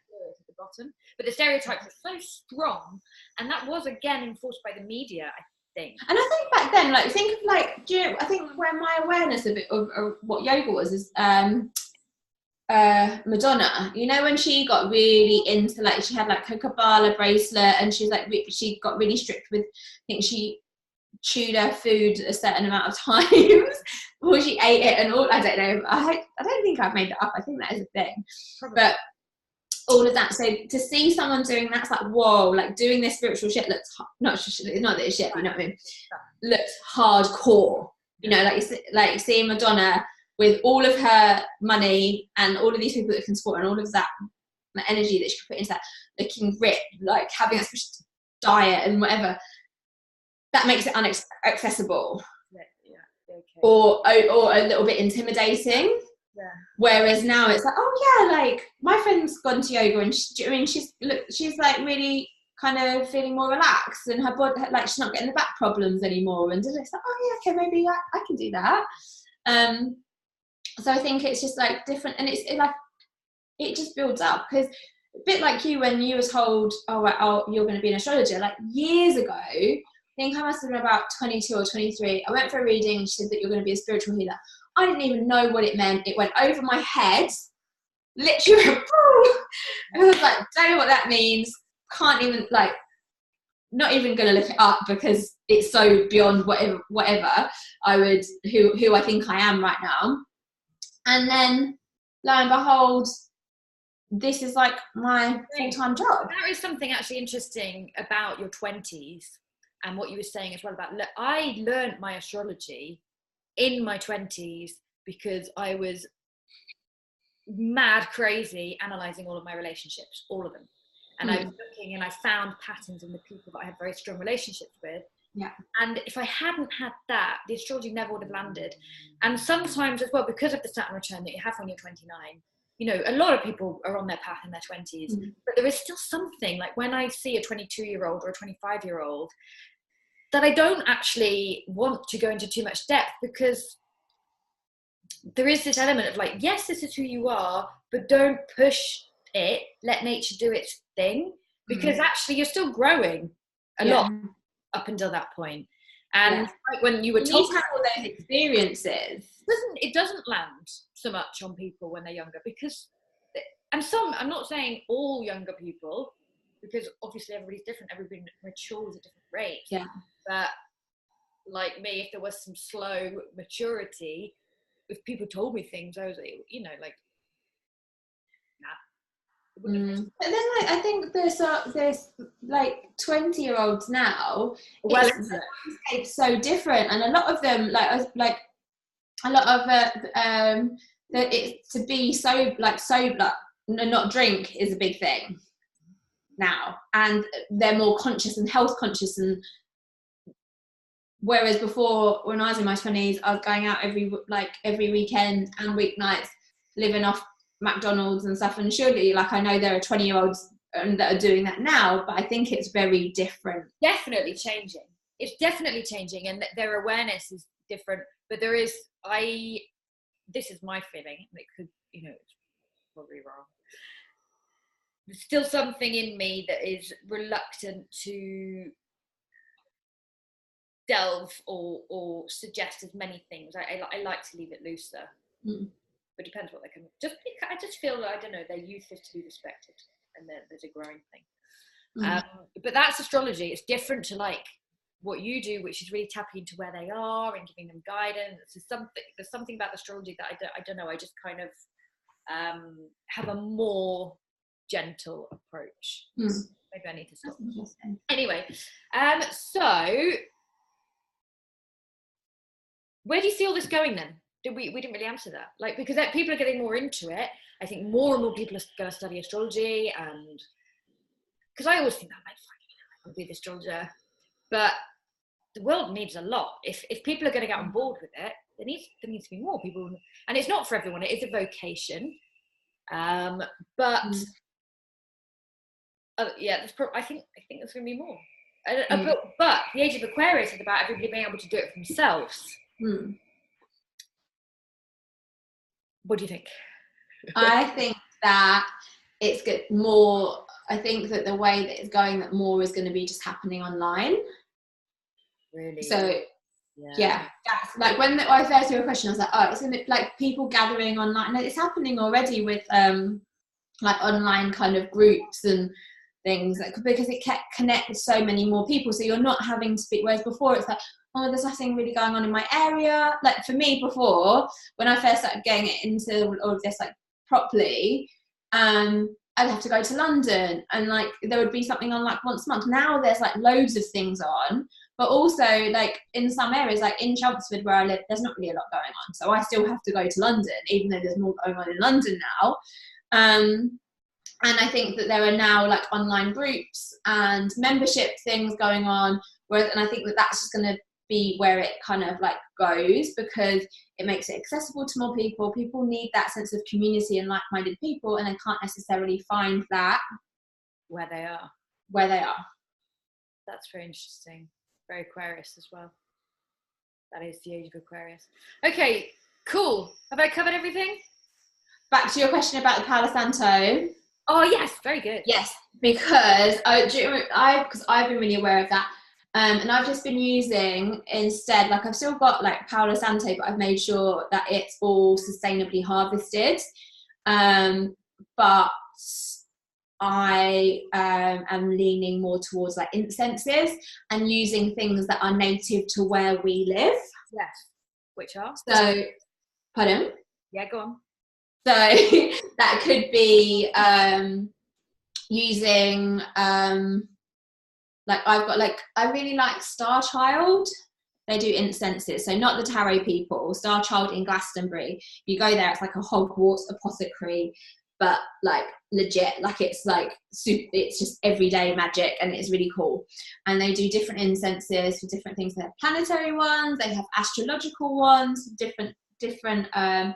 the bottom, but the stereotypes are so strong, and that was again enforced by the media, I think. And I think back then, like, think of like, do you know, I think where my awareness of what yoga was is Madonna, you know, when she got really into, like, she had like a Kabbalah bracelet, and she's like, she got really strict with, I think she chewed her food a certain amount of times before she ate it, and all, I don't know, I don't think I've made that up, I think that is a thing. Probably. But all of that, so to see someone doing that's like, whoa, like doing this spiritual shit looks not that it's shit, you know what I mean, looks hardcore, you know, like seeing Madonna with all of her money and all of these people that can support, and all of that energy that she could put into that, looking ripped, like having a special diet and whatever, that makes it inaccessible. Or a little bit intimidating. Whereas now it's like, oh yeah, like my friend's gone to yoga, and she's like really kind of feeling more relaxed, and her body, like, she's not getting the back problems anymore, and it's like, oh yeah, okay, maybe I can do that. So I think it's just like different, and it just builds up, because a bit like you, when you were told, you're going to be an astrologer, like years ago, I think I must have been about 22 or 23, I went for a reading, and she said that you're going to be a spiritual healer. I didn't even know what it meant. It went over my head, literally, and I was like, don't know what that means, can't even, like, not even going to look it up, because it's so beyond whatever I would, who I think I am right now. And then, lo and behold, this is like my full-time job. There is something actually interesting about your 20s, and what you were saying as well about, I learned my astrology in my 20s because I was mad crazy analysing all of my relationships, all of them. And I was looking, and I found patterns in the people that I had very strong relationships with. Yeah. And if I hadn't had that, the astrology never would have landed. And sometimes as well, because of the Saturn return that you have when you're 29, you know, a lot of people are on their path in their 20s, but there is still something, like when I see a 22-year-old or a 25-year-old, that I don't actually want to go into too much depth, because there is this element of like, yes, this is who you are, but don't push it, let nature do its thing, because actually you're still growing a lot up until that point. And like when you were talking about all those experiences, it doesn't land so much on people when they're younger, because, and I'm not saying all younger people, because obviously everybody's different, everybody matures at different rates. But like me, if there was some slow maturity, if people told me things, I was, you know, like, nah. But then, like, I think there's like 20-year-olds now. Well, it's so different, and a lot of them, like a lot of that it to be sober, not drink is a big thing now, and they're more conscious and health conscious, and whereas before, when I was in my 20s, I was going out every weekend and weeknights, living off McDonald's and stuff, and surely, like, I know there are 20-year-olds that are doing that now, but I think it's very different. Definitely changing. It's definitely changing, and their awareness is different, but there is, this is my feeling, and it could, you know, it's probably wrong. there's still something in me that is reluctant to delve or suggest as many things. I like to leave it looser. But it depends what they can. I just feel that, I don't know, their youth is to be respected, and there's a growing thing. But that's astrology. It's different to like what you do, which is really tapping into where they are and giving them guidance. There's something about astrology that I don't know. I just kind of have a more gentle approach. Maybe I need to stop. Anyway, so where do you see all this going then? We didn't really answer that. Like, because people are getting more into it. I think more and more people are going to study astrology, and because I always think that I would be the astrologer, but the world needs a lot. If people are going to get on board with it, there needs to be more people, and it's not for everyone. It is a vocation, but yeah, I think there's going to be more. But the age of Aquarius is about everybody being able to do it for themselves. What do you think? I think that it's good more. I think that the way that it's going, that more is going to be just happening online. Really? So yeah, that's like when I first heard your question, I was like, oh, isn't it like people gathering online? No, it's happening already with like online kind of groups and things, like, because it connects so many more people. So you're not having to speak. Whereas before, it's like, oh, there's nothing really going on in my area. Like for me, before, when I first started getting into all of this like properly, I'd have to go to London, and like there would be something on like once a month. Now there's like loads of things on, but also like in some areas, like in Chelmsford where I live, there's not really a lot going on. So I still have to go to London, even though there's more going on in London now. And I think that there are now like online groups and membership things going on, and I think that that's just going to be where it kind of like goes, because it makes it accessible to more people. People need that sense of community and like-minded people, and they can't necessarily find that where they are. That's very interesting. Very Aquarius as well. That is the age of Aquarius. Okay, cool. Have I covered everything? Back to your question about the Palo Santo. Oh yes, very good. Yes, because I've been really aware of that. And I've just been using instead, like I've still got like Palo Santo, but I've made sure that it's all sustainably harvested. But I am leaning more towards like incenses and using things that are native to where we live. Yes. Which are? So, pardon? Yeah, go on. So that could be using like I really like Star Child. They do incenses, so not the tarot people. Star Child in Glastonbury. You go there, it's like a Hogwarts apothecary, but like legit, like it's like super, it's just everyday magic, and it's really cool. And they do different incenses for different things. They have planetary ones, they have astrological ones, different herbs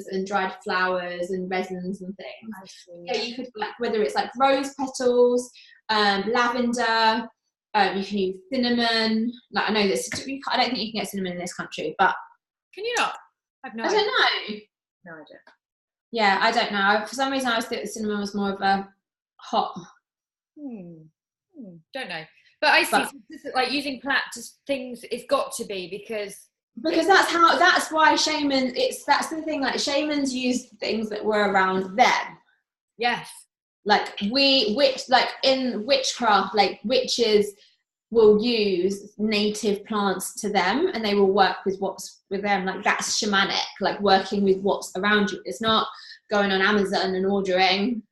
and dried flowers and resins and things. Yeah, you could like whether it's like rose petals, lavender. You can use cinnamon. Like I know this. I don't think you can get cinnamon in this country, but can you not? I don't know. No idea. Yeah, I don't know. For some reason, I always thought the cinnamon was more of a hot. Don't know, but I see. Like using things, it's got to be because that's why shaman. That's the thing. Like shamans used things that were around them. Yes. Like in witchcraft, like witches will use native plants to them, and they will work with what's with them. Like that's shamanic, like working with what's around you. It's not going on Amazon and ordering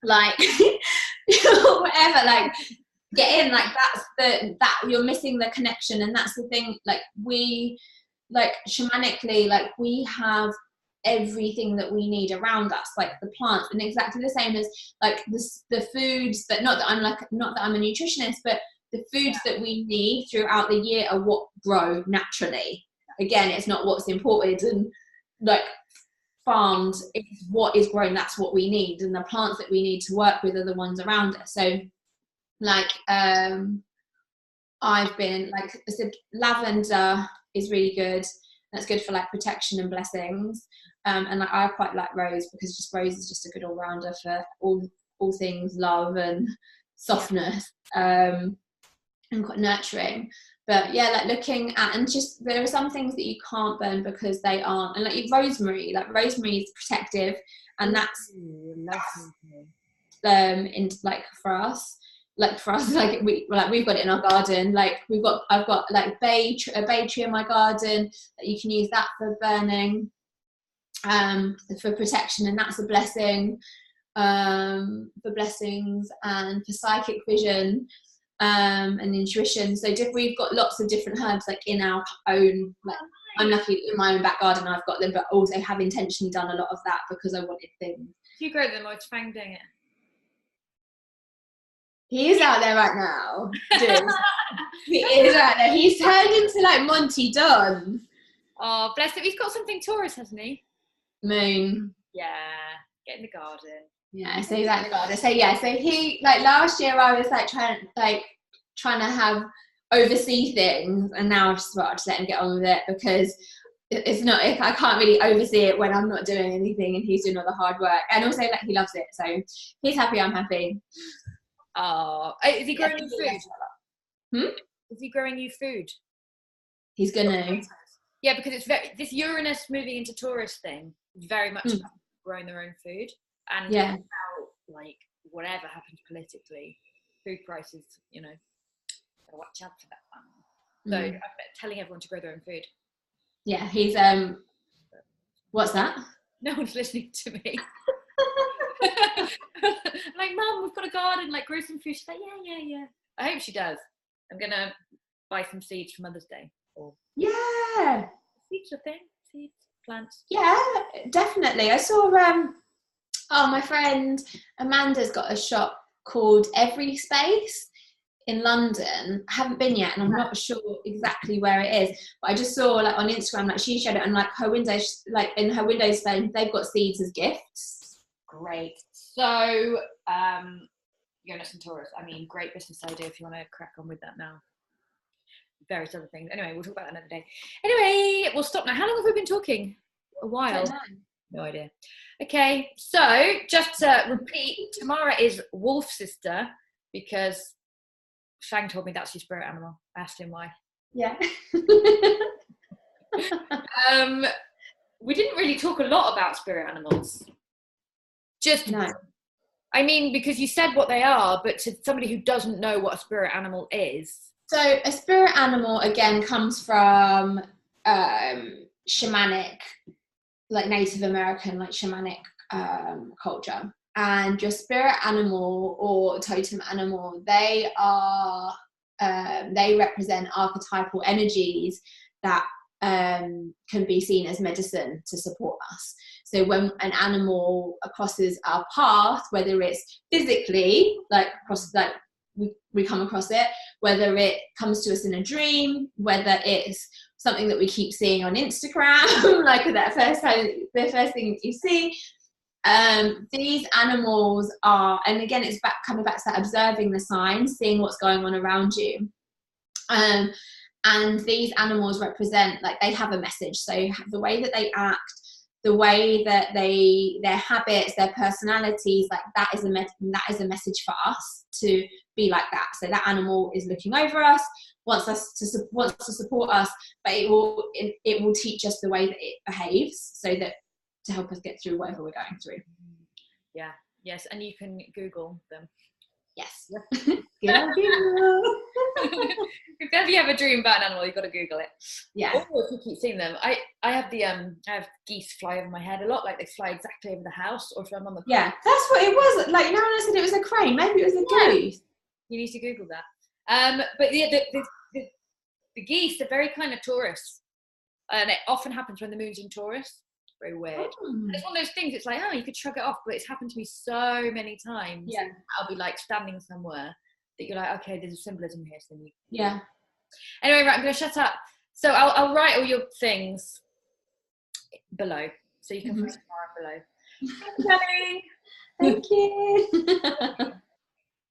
like whatever, like get in, like that you're missing the connection. And that's the thing, like we like shamanically, like we have everything that we need around us, like the plants, and exactly the same as like the foods that not that I'm a nutritionist, but the foods that we need throughout the year are what grow naturally. Again, it's not what's imported and like farmed, it's what is grown. That's what we need, and the plants that we need to work with are the ones around us. So like I've been, like I said, lavender is really good. That's good for like protection and blessings. And I quite like Rose because just Rose is just a good all-rounder for all things love and softness, and quite nurturing. But yeah, like looking at, and just there are some things that you can't burn because they aren't, and like rosemary is protective, and that's in like for us like we've got it in our garden. Like I've got like a bay tree in my garden that you can use that for burning, for protection, and that's a blessing, for blessings and for psychic vision, and intuition. So we've got lots of different herbs like in our own, like I'm lucky in my own back garden I've got them, but also have intentionally done a lot of that because I wanted things. Do you grow them, or is Fang doing it? He is out there right now. He is out there. He's turned into like Monty Dunn. Oh, bless him. He's got something Taurus, hasn't he? Moon. Yeah, get in the garden. Yeah, so he's out in the garden. So yeah, so he, like last year I was like trying to oversee things, and now I've just got to let him get on with it, because it's not, I can't really oversee it when I'm not doing anything and he's doing all the hard work. And also like he loves it, so he's happy, I'm happy. Oh, is he growing you food? Is he growing you food? He's gonna. Yeah, because it's this Uranus moving into Taurus thing is very much about growing their own food, and about, like, whatever happens politically, food prices, you know, gotta watch out for that one. So I'm telling everyone to grow their own food. Yeah, he's what's that? No one's listening to me. Like, Mum, we've got a garden, like, grow some food. She's like, yeah. I hope she does. I'm gonna buy some seeds for Mother's Day. Yeah, seeds are thing. Seeds, plants. Yeah, definitely. I saw my friend Amanda's got a shop called Every Space in London. I haven't been yet, and I'm not sure exactly where it is, but I just saw like on Instagram, like she showed it, and like her windows, like in her windows phone, they've got seeds as gifts. Great. So Uranus and Taurus, I mean, great business idea if you want to crack on with that now. Various other things. Anyway, we'll talk about that another day. Anyway, we'll stop now. How long have we been talking? A while. No idea. Okay, so just to repeat, Tamara is wolf sister because Fang told me that's your spirit animal. I asked him why. Yeah. We didn't really talk a lot about spirit animals. Just no. I mean, because you said what they are, but to somebody who doesn't know what a spirit animal is. So a spirit animal, again, comes from shamanic, like Native American, like shamanic culture. And your spirit animal or totem animal, they represent archetypal energies that can be seen as medicine to support us. So when an animal crosses our path, whether it's physically, like we come across it, whether it comes to us in a dream, whether it's something that we keep seeing on Instagram, like the first thing that you see, these animals are, and again, it's coming back to that observing the signs, seeing what's going on around you. And these animals represent, like, they have a message. So the way that they act, the way that their habits, their personalities, like that is a message for us to be like that. So that animal is looking over us, wants to support us, but it will teach us the way that it behaves, so that to help us get through whatever we're going through. Yeah. Yes, and you can Google them. Yes. Google. If ever you have a dream about an animal, you've got to Google it. Yeah. Or if you keep seeing them, I have geese fly over my head a lot, like they fly exactly over the house, or if I'm on the yeah, that's what it was. Like, no one said it was a crane, maybe it was a goose. You need to Google that. But yeah, the geese are very kind of Taurus, and it often happens when the moon's in Taurus. Very weird. And it's one of those things, it's like, oh, you could shrug it off, but it's happened to me so many times. Yeah. I'll be like standing somewhere that you're like, okay, there's a symbolism here, so then you. Yeah. Anyway, right, I'm going to shut up. So I'll write all your things below, so you can find Tamara below. Thank you.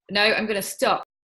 No, I'm going to stop.